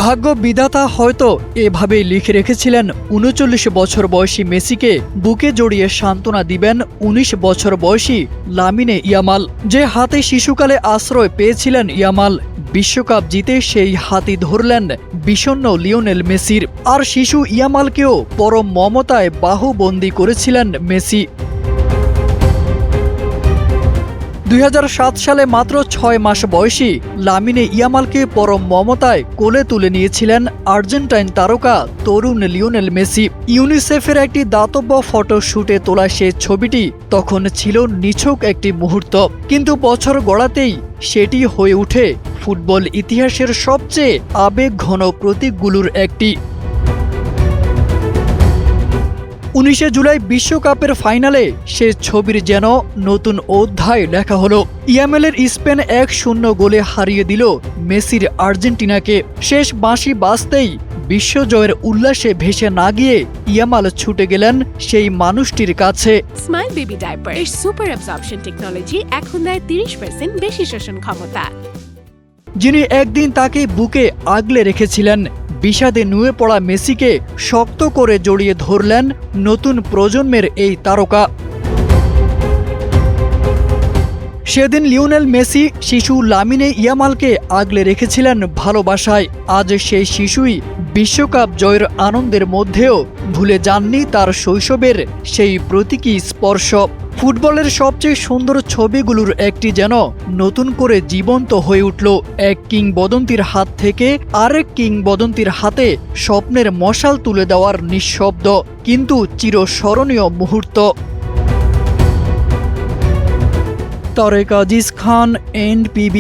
ভাগ্য বিধাতা হয়তো এভাবেই লিখে রেখেছিলেন ৩৯ বছর বয়সী মেসিকে বুকে জড়িয়ে সান্ত্বনা দিবেন ১৯ বছর বয়সী লামিনে ইয়ামাল। যে হাতে শিশুকালে আশ্রয় পেয়েছিলেন ইয়ামাল, বিশ্বকাপ জিতে সেই হাতই ধরলেন বিষণ্ণ লিওনেল মেসির। আর শিশু ইয়ামালকেও পরম মমতায় বাহুবন্দী করেছিলেন মেসি। ২০০৭ সালে মাত্র ৬ মাস বয়সী লামিনে ইয়ামালকে পরম মমতায় কোলে তুলে নিয়েছিলেন আর্জেন্টাইন তারকা তরুণ লিওনেল মেসি। ইউনিসেফের একটি দাতব্য ফটোশুটে তোলা সে ছবিটি তখন ছিল নিছক একটি মুহূর্ত, কিন্তু বছর গড়াতেই সেটি হয়ে ওঠে ফুটবল ইতিহাসের সবচেয়ে আবেগঘন প্রতীকগুলোর একটি। ১৯ জুলাই বিশ্বকাপের ফাইনালে সে ছবির যেন নতুন অধ্যায় লেখা হলো। ইয়ামালের স্পেন ১-০ গোলে হারিয়ে দিল মেসির আর্জেন্টিনাকে। শেষ বাঁশি বাজতেই বিশ্বজয়ের উল্লাসে ভেসে না গিয়ে ইয়ামাল ছুটে গেলেন সেই মানুষটির কাছে। স্মাইল বেবি ডাইপার এর সুপার অ্যাবজর্পশন টেকনোলজি এখন দেয় ৩০% বেশি শোষণ ক্ষমতা। যিনি একদিন তাকে বুকে আগলে রেখেছিলেন, বিষাদে নুয়ে পড়া মেসিকে শক্ত করে জড়িয়ে ধরলেন নতুন প্রজন্মের এই তারকা। সেদিন লিওনেল মেসি শিশু লামিনে ইয়ামালকে আগলে রেখেছিলেন ভালোবাসায়। আজ সেই শিশুই বিশ্বকাপ জয়ের আনন্দের মধ্যেও ভুলে যাননি তার শৈশবের সেই প্রতীকী স্পর্শ। ফুটবলের সবচেয়ে সুন্দর ছবিগুলোর একটি যেন নতুন করে জীবন্ত হয়ে উঠল এক কিংবদন্তির হাত থেকে আরেক কিংবদন্তির হাতে, স্বপ্নের মশাল তুলে দেওয়ার নিঃশব্দ কিন্তু চিরস্মরণীয় মুহূর্ত। তারেক আজিজ খান, NPB।